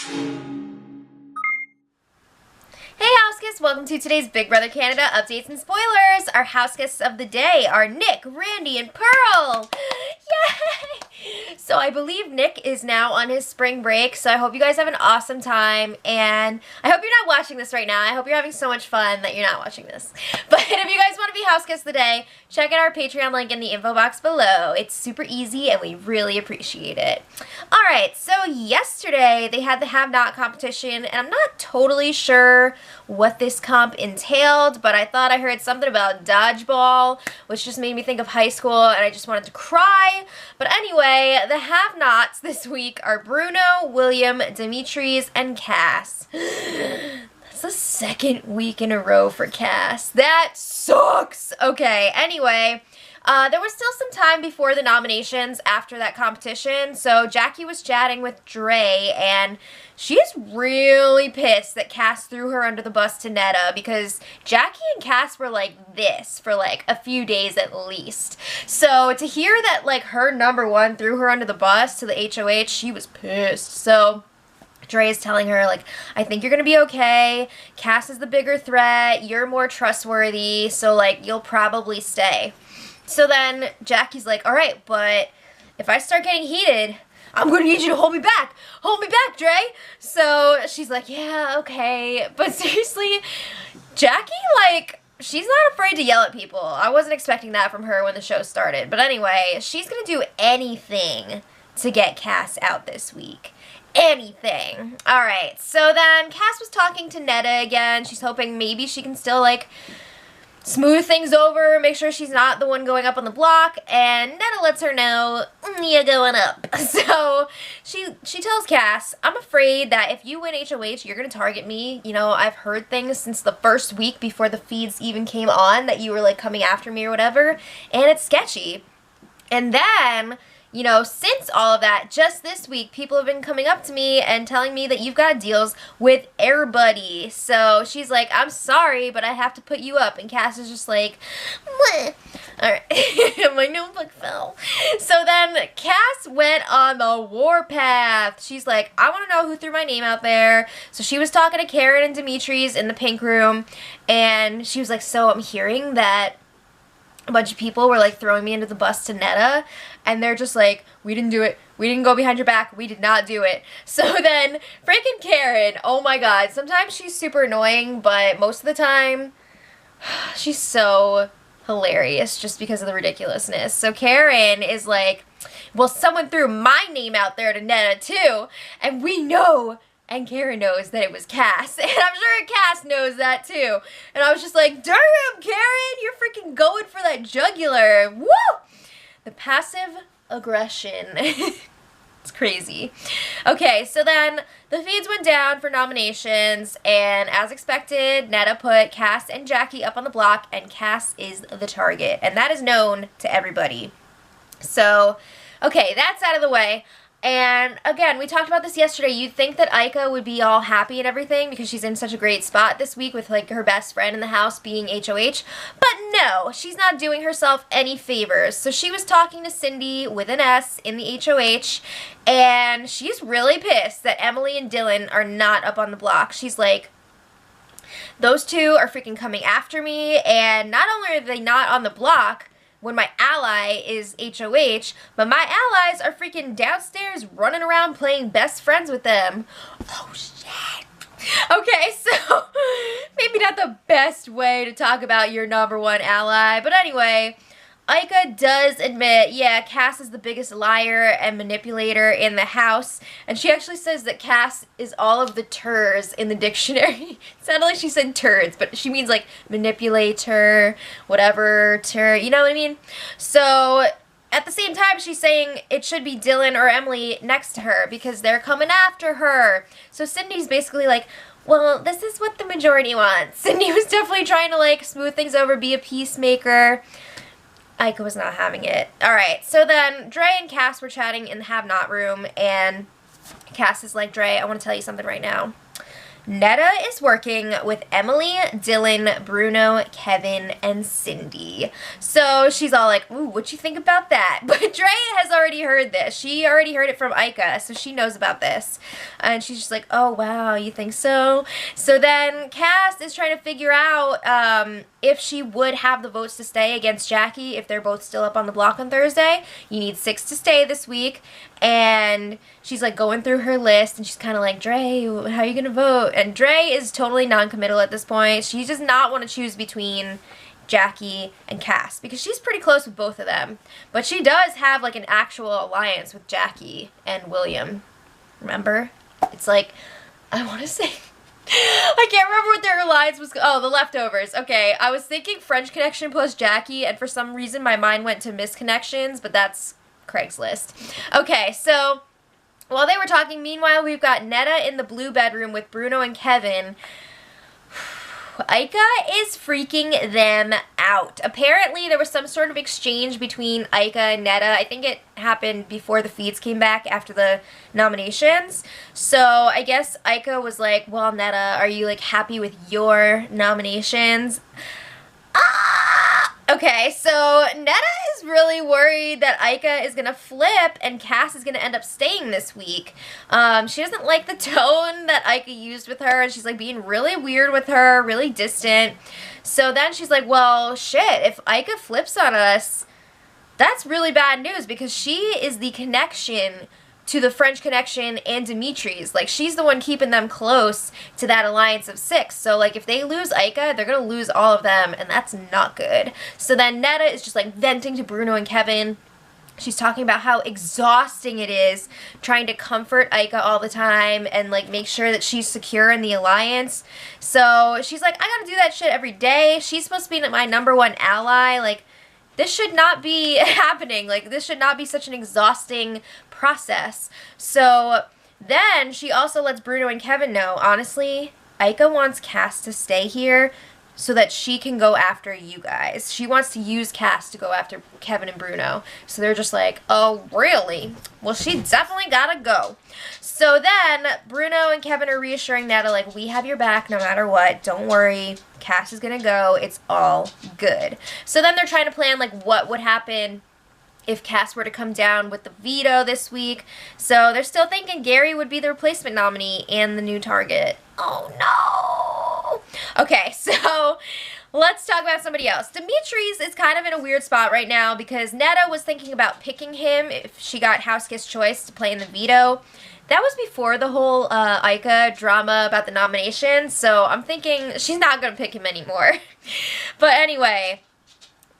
Hey house guests, welcome to today's Big Brother Canada updates and spoilers. Our house guests of the day are Nick, Randy, and Pearl. Yay! So I believe Nick is now on his spring break, so I hope you guys have an awesome time, and I hope you're not watching this right now. I hope you're having so much fun that you're not watching this. But if you guys want to be house guests of the day, check out our Patreon link in the info box below. It's super easy and we really appreciate it. Alright, so yesterday they had the have-not competition, and I'm not totally sure what this comp entailed, but I thought I heard something about dodgeball, which just made me think of high school, and I just wanted to cry. But anyway, the have-nots this week are Bruno, William, Dimitris, and Cass. That's the second week in a row for Cass. That sucks! Okay, anyway, there was still some time before the nominations after that competition, so Jackie was chatting with Dre, and she's really pissed that Cass threw her under the bus to Netta, because Jackie and Cass were like this for like a few days at least. So to hear that like her number one threw her under the bus to the HOH, she was pissed. So Dre is telling her, like, I think you're gonna be okay. Cass is the bigger threat. You're more trustworthy, so like you'll probably stay. So then Jackie's like, all right, but if I start getting heated, I'm going to need you to hold me back. Hold me back, Dre. So she's like, yeah, okay. But seriously, Jackie, like, she's not afraid to yell at people. I wasn't expecting that from her when the show started. But anyway, she's going to do anything to get Cass out this week. Anything. All right. So then Cass was talking to Netta again. She's hoping maybe she can still, like, smooth things over, make sure she's not the one going up on the block, and Netta lets her know, you're going up. So she tells Cass, I'm afraid that if you win HOH, you're going to target me. You know, I've heard things since the first week before the feeds even came on that you were, like, coming after me or whatever, and it's sketchy. And then, you know, since all of that, just this week, people have been coming up to me and telling me that you've got deals with everybody. So she's like, I'm sorry, but I have to put you up. And Cass is just like, meh. All right, my notebook fell. So then Cass went on the warpath. She's like, I want to know who threw my name out there. So she was talking to Karen and Dimitris in the pink room, and she was like, so I'm hearing that a bunch of people were like throwing me into the bus to Netta, and they're just like, we didn't do it, we didn't go behind your back, we did not do it. So then freaking Karen, oh my god, sometimes she's super annoying, but most of the time she's so hilarious just because of the ridiculousness. So Karen is like, well, someone threw my name out there to Netta too, and we know, and Karen knows that it was Cass. And I'm sure Cass knows that too. And I was just like, damn, Karen, you're freaking going for that jugular. Woo! The passive aggression. It's crazy. Okay, so then the feeds went down for nominations, and as expected, Netta put Cass and Jackie up on the block, and Cass is the target. And that is known to everybody. So, okay, that's out of the way. And again, we talked about this yesterday. You'd think that Ika would be all happy and everything because she's in such a great spot this week with like her best friend in the house being HOH. But no, she's not doing herself any favors. So she was talking to Cindy with an S in the HOH, and she's really pissed that Emily and Dylan are not up on the block. She's like, those two are freaking coming after me, and not only are they not on the block when my ally is HOH, but my allies are freaking downstairs running around playing best friends with them. Oh, shit. Okay, so maybe not the best way to talk about your number one ally, but anyway, Ika does admit, yeah, Cass is the biggest liar and manipulator in the house, and she actually says that Cass is all of the turds in the dictionary. It sounded like she said turds, but she means like manipulator, whatever, you know what I mean? So at the same time, she's saying it should be Dylan or Emily next to her because they're coming after her. So Cindy's basically like, well, this is what the majority wants. Cindy was definitely trying to like smooth things over, be a peacemaker. Ika was not having it. Alright, so then Dre and Cass were chatting in the have-not room, and Cass is like, Dre, I want to tell you something right now. Netta is working with Emily, Dylan, Bruno, Kevin, and Cindy. So she's all like, ooh, what you think about that? But Dre has already heard this. She already heard it from Ika, so she knows about this. And she's just like, oh, wow, you think so? So then Cass is trying to figure out if she would have the votes to stay against Jackie if they're both still up on the block on Thursday. You need 6 to stay this week. And she's like going through her list and she's kind of like, Dre, how are you going to vote? And Dre is totally non-committal at this point. She does not want to choose between Jackie and Cass because she's pretty close with both of them. But she does have like an actual alliance with Jackie and William. Remember? It's like, I want to say... I can't remember what their alliance was. Oh, the Leftovers. Okay, I was thinking French Connection plus Jackie, and for some reason my mind went to Misconnections, but that's Craigslist. Okay, so while they were talking, meanwhile, we've got Netta in the blue bedroom with Bruno and Kevin. Ika is freaking them out. Apparently, there was some sort of exchange between Ika and Netta. I think it happened before the feeds came back after the nominations. So, I guess Ika was like, well, Netta, are you, like, happy with your nominations? Okay, so Netta is really worried that Ika is going to flip and Cass is going to end up staying this week. She doesn't like the tone that Ika used with her, and she's like being really weird with her, really distant. So then she's like, well, shit, if Ika flips on us, that's really bad news because she is the connection to the French Connection and Dimitri's. Like, she's the one keeping them close to that alliance of 6. So, like, if they lose Ika, they're going to lose all of them, and that's not good. So then Netta is just, like, venting to Bruno and Kevin. She's talking about how exhausting it is trying to comfort Ika all the time and, like, make sure that she's secure in the alliance. So she's like, I gotta do that shit every day. She's supposed to be my #1 ally. Like, this should not be happening. Like, this should not be such an exhausting process. So then she also lets Bruno and Kevin know, honestly, Ika wants Cass to stay here so that she can go after you guys. She wants to use Cass to go after Kevin and Bruno. So they're just like, oh, really? Well, she definitely gotta go. So then Bruno and Kevin are reassuring Netta, like, we have your back no matter what. Don't worry. Cass is gonna go. It's all good. So then they're trying to plan, like, what would happen if Cass were to come down with the veto this week. So they're still thinking Gary would be the replacement nominee and the new target. Oh, no. Okay, so let's talk about somebody else. Dimitri's is kind of in a weird spot right now because Netta was thinking about picking him if she got House Guest Choice to play in the veto. That was before the whole Ika drama about the nomination, so I'm thinking she's not going to pick him anymore. But anyway,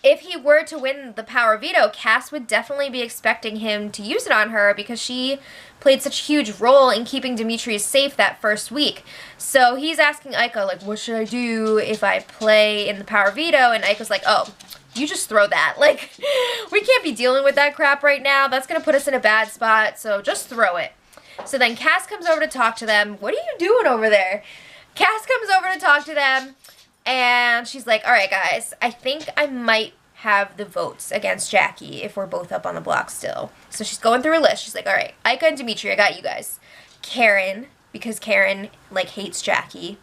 if he were to win the power veto, Cass would definitely be expecting him to use it on her because she played such a huge role in keeping Dimitri's safe that first week. So he's asking Ika, like, what should I do if I play in the power veto? And Ika's like, oh, you just throw that. Like, we can't be dealing with that crap right now. That's going to put us in a bad spot, so just throw it. So then Cass comes over to talk to them. What are you doing over there? Cass comes over to talk to them. And she's like, all right, guys, I think I might have the votes against Jackie if we're both up on the block still. So she's going through her list. She's like, all right, Ika and Dimitri, I got you guys. Karen, because Karen, like, hates Jackie.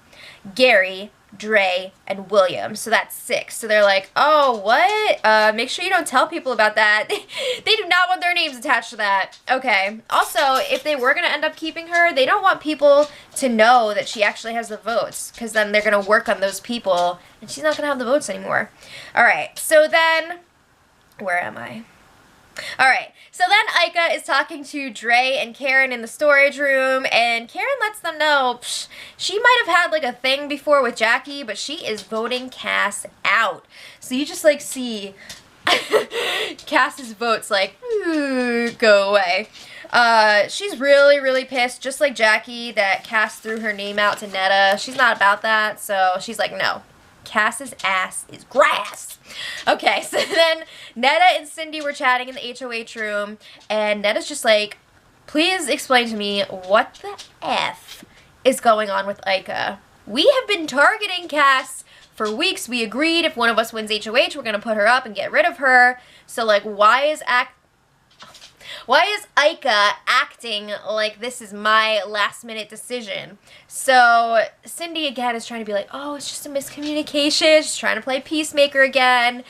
Gary, Dre, and William. So that's 6. So they're like, oh, what? Make sure you don't tell people about that. They do not want their names attached to that. Okay. Also, if they were going to end up keeping her, they don't want people to know that she actually has the votes because then they're going to work on those people and she's not going to have the votes anymore. All right. So then, where am I? All right, so then Ika is talking to Dre and Karen in the storage room, and Karen lets them know she might have had, like, a thing before with Jackie, but she is voting Cass out. So you just, like, see Cass's votes, like, go away. She's really, really pissed, just like Jackie, that Cass threw her name out to Netta. She's not about that, so she's like, no. Cass's ass is grass. Okay, so then Netta and Cindy were chatting in the HOH room, and Netta's just like, please explain to me what the F is going on with Ika. We have been targeting Cass for weeks. We agreed if one of us wins HOH, we're going to put her up and get rid of her. So, like, why is Why is Ika acting like this is my last-minute decision? So Cindy again is trying to be like, oh, it's just a miscommunication. She's trying to play peacemaker again.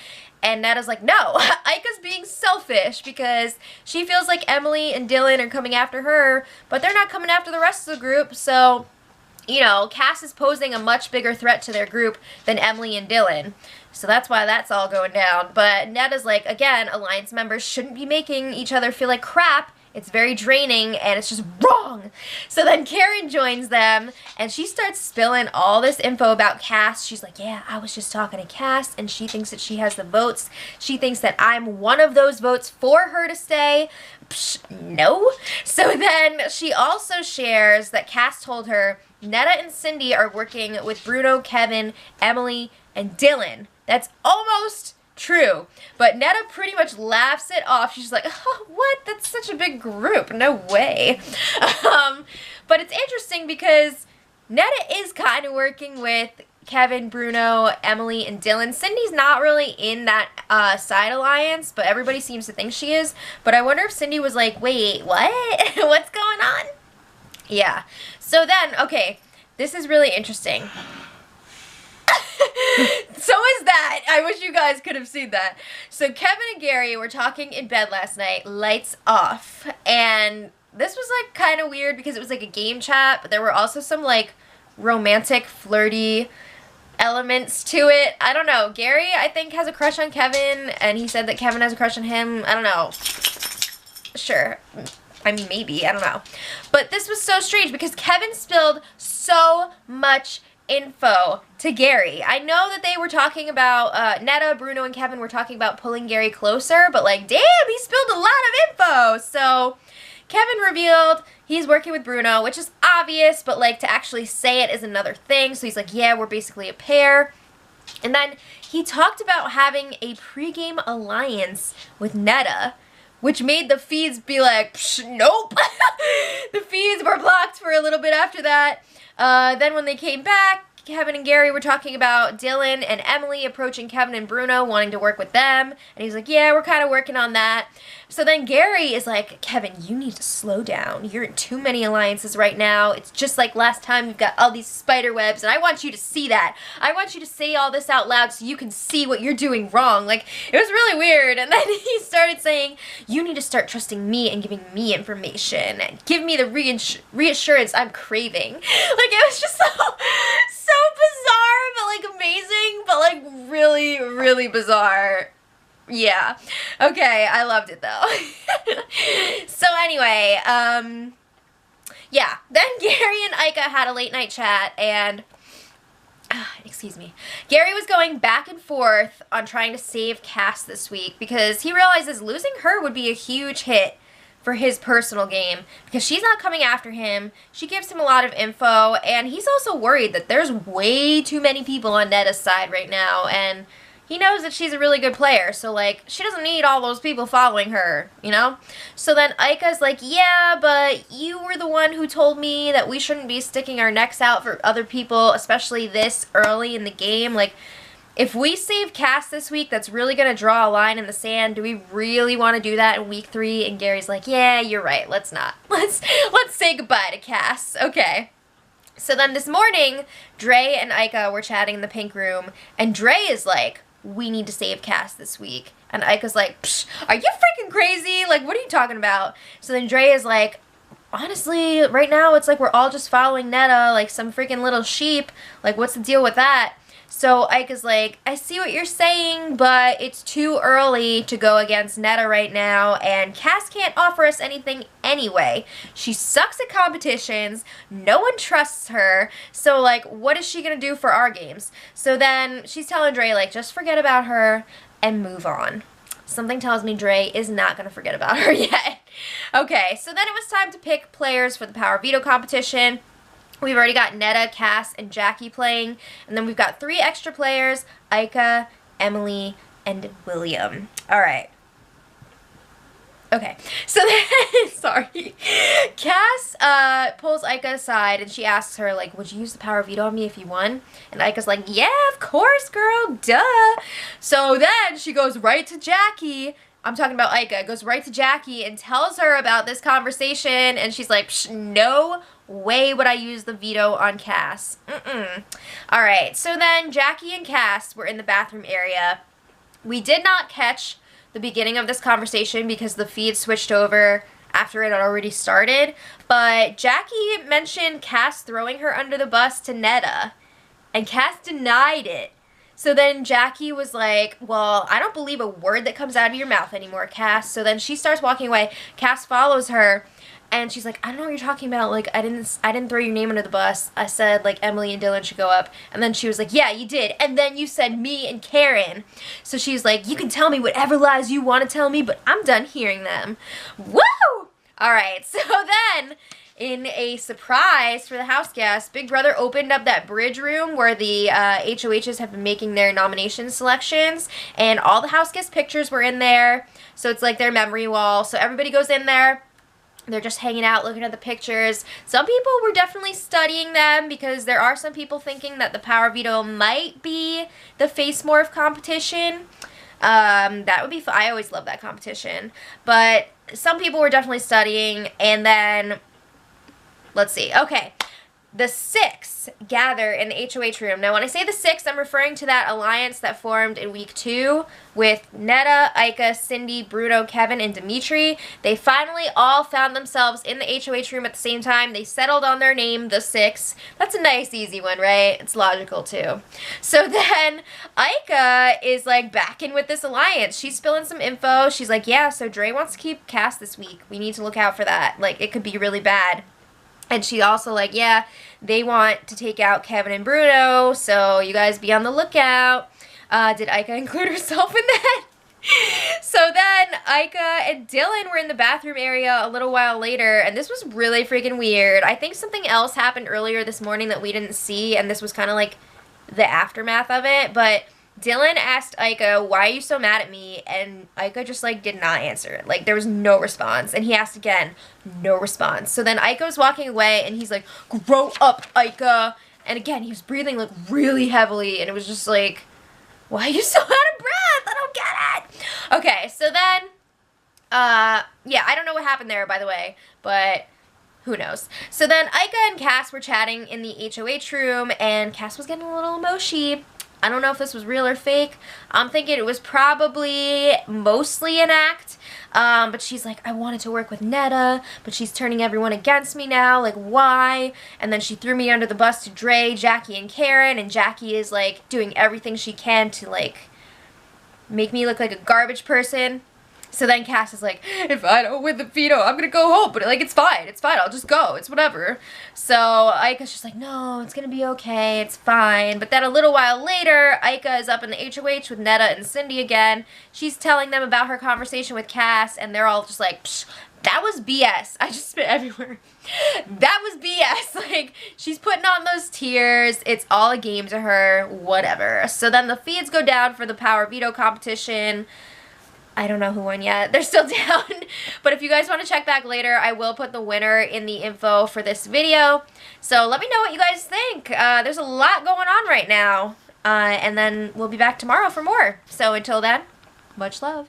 And Netta's like, no, Ika's being selfish because she feels like Emily and Dylan are coming after her, but they're not coming after the rest of the group. So, you know, Cass is posing a much bigger threat to their group than Emily and Dylan. So that's why that's all going down. But Netta's like, again, Alliance members shouldn't be making each other feel like crap. It's very draining, and it's just wrong. So then Karen joins them, and she starts spilling all this info about Cass. She's like, yeah, I was just talking to Cass, and she thinks that she has the votes. She thinks that I'm one of those votes for her to stay. Psh, no. So then she also shares that Cass told her Netta and Cindy are working with Bruno, Kevin, Emily, and Dylan. That's almost true, but Netta pretty much laughs it off. She's like, oh, what? That's such a big group. No way. But it's interesting because Netta is kind of working with Kevin, Bruno, Emily, and Dylan. Cindy's not really in that side alliance, but everybody seems to think she is. But I wonder if Cindy was like, wait, what? What's going on? Yeah. So then, okay, this is really interesting. So is that. I wish you guys could have seen that. So Kevin and Gary were talking in bed last night, lights off. And this was like kind of weird because it was like a game chat, but there were also some like romantic, flirty elements to it. I don't know. Gary, I think, has a crush on Kevin, and he said that Kevin has a crush on him. I don't know. Sure. I mean, maybe. I don't know. But this was so strange because Kevin spilled so much info to Gary. I know that they were talking about, Netta, Bruno, and Kevin were talking about pulling Gary closer, but like, damn, he spilled a lot of info. So Kevin revealed he's working with Bruno, which is obvious, but like to actually say it is another thing. So he's like, yeah, we're basically a pair. And then he talked about having a pregame alliance with Netta, which made the feeds be like, nope. The feeds were blocked for a little bit after that. Then when they came back, Kevin and Gary were talking about Dylan and Emily approaching Kevin and Bruno, wanting to work with them. And he's like, yeah, we're kind of working on that. So then Gary is like, Kevin, you need to slow down. You're in too many alliances right now. It's just like last time you've got all these spider webs, and I want you to see that. I want you to say all this out loud so you can see what you're doing wrong. Like, it was really weird. And then he started saying, you need to start trusting me and giving me information. And give me the reassurance I'm craving. Like, it was just so bizarre, but like amazing, but like really, really bizarre. Yeah. Okay, I loved it though. So anyway, yeah. Then Gary and Ika had a late night chat, and excuse me. Gary was going back and forth on trying to save Cass this week because he realizes losing her would be a huge hit for his personal game because she's not coming after him. She gives him a lot of info, and he's also worried that there's way too many people on Netta's side right now, and he knows that she's a really good player, so like she doesn't need all those people following her, you know? So then Ika's like, yeah, but you were the one who told me that we shouldn't be sticking our necks out for other people, especially this early in the game. Like, if we save Cass this week, that's really going to draw a line in the sand. Do we really want to do that in week 3? And Gary's like, yeah, you're right. Let's not. Let's say goodbye to Cass. Okay. So then this morning, Dre and Ika were chatting in the pink room, and Dre is like, we need to save Cass this week. And Ika's like, psh, are you freaking crazy? Like, what are you talking about? So then Dre is like, honestly, right now it's like we're all just following Netta like some freaking little sheep. Like, what's the deal with that? So Ika's like, I see what you're saying, but it's too early to go against Netta right now, and Cass can't offer us anything anyway. She sucks at competitions, no one trusts her, so like, what is she gonna do for our games? So then she's telling Dre, like, just forget about her and move on. Something tells me Dre is not gonna forget about her yet. Okay, so then it was time to pick players for the Power Veto competition. We've already got Netta, Cass, and Jackie playing. And then we've got 3 extra players, Ika, Emily, and William. All right. Okay. So then, sorry. Cass pulls Ika aside, and she asks her, like, would you use the power veto on me if you won? And Ika's like, yeah, of course, girl. Duh. So then she goes right to Jackie. I'm talking about Ika, goes right to Jackie and tells her about this conversation, and she's like, no way would I use the veto on Cass. Alright, so then Jackie and Cass were in the bathroom area. We did not catch the beginning of this conversation because the feed switched over after it had already started, but Jackie mentioned Cass throwing her under the bus to Netta, and Cass denied it. So then Jackie was like, well, I don't believe a word that comes out of your mouth anymore, Cass. So then she starts walking away. Cass follows her, and she's like, I don't know what you're talking about. Like, I didn't throw your name under the bus. I said, like, Emily and Dylan should go up. And then she was like, yeah, you did. And then you said me and Karen. So she's like, you can tell me whatever lies you want to tell me, but I'm done hearing them. Woo! All right, so then, in a surprise for the house guests, Big Brother opened up that bridge room where the HOHs have been making their nomination selections, and all the house guest pictures were in there, so it's like their memory wall. So everybody goes in there. They're just hanging out, looking at the pictures. Some people were definitely studying them because there are some people thinking that the power veto might be the face morph competition. That would be fun. I always love that competition. But some people were definitely studying, and then, let's see. Okay. The 6 gather in the HOH room. Now, when I say the 6, I'm referring to that alliance that formed in week 2 with Netta, Ika, Cindy, Bruno, Kevin, and Dimitri. They finally all found themselves in the HOH room at the same time. They settled on their name, the 6. That's a nice, easy one, right? It's logical, too. So then, Ika is, like, back in with this alliance. She's spilling some info. She's like, yeah, so Dre wants to keep Cass this week. We need to look out for that. Like, it could be really bad. And she also like, yeah, they want to take out Kevin and Bruno, so you guys be on the lookout. Did Ika include herself in that? So then Ika and Dylan were in the bathroom area a little while later, and this was really freaking weird. I think something else happened earlier this morning that we didn't see, and this was kind of like the aftermath of it, but Dylan asked Ika, why are you so mad at me? And Ika just, like, did not answer it. Like, there was no response. And he asked again, no response. So then Ika was walking away, and he's like, grow up, Ika. And again, he was breathing, like, really heavily. And it was just like, why are you so out of breath? I don't get it. Okay, so then, yeah, I don't know what happened there, by the way. But who knows? So then Ika and Cass were chatting in the HOH room, and Cass was getting a little emoji. I don't know if this was real or fake. I'm thinking it was probably mostly an act. But she's like, I wanted to work with Netta, but she's turning everyone against me now. Like, why? And then she threw me under the bus to Dre, Jackie, and Karen. And Jackie is, like, doing everything she can to, like, make me look like a garbage person. So then Cass is like, if I don't win the veto, I'm gonna go home. But, like, it's fine. It's fine. I'll just go. It's whatever. So Ika's just like, no, it's gonna be okay. It's fine. But then a little while later, Ika is up in the HOH with Netta and Cindy again. She's telling them about her conversation with Cass, and they're all just like, psh, that was BS. I just spit everywhere. That was BS. Like, she's putting on those tears. It's all a game to her. Whatever. So then the feeds go down for the power veto competition. I don't know who won yet. They're still down. But if you guys want to check back later, I will put the winner in the info for this video. So let me know what you guys think. There's a lot going on right now. And then we'll be back tomorrow for more. So until then, much love.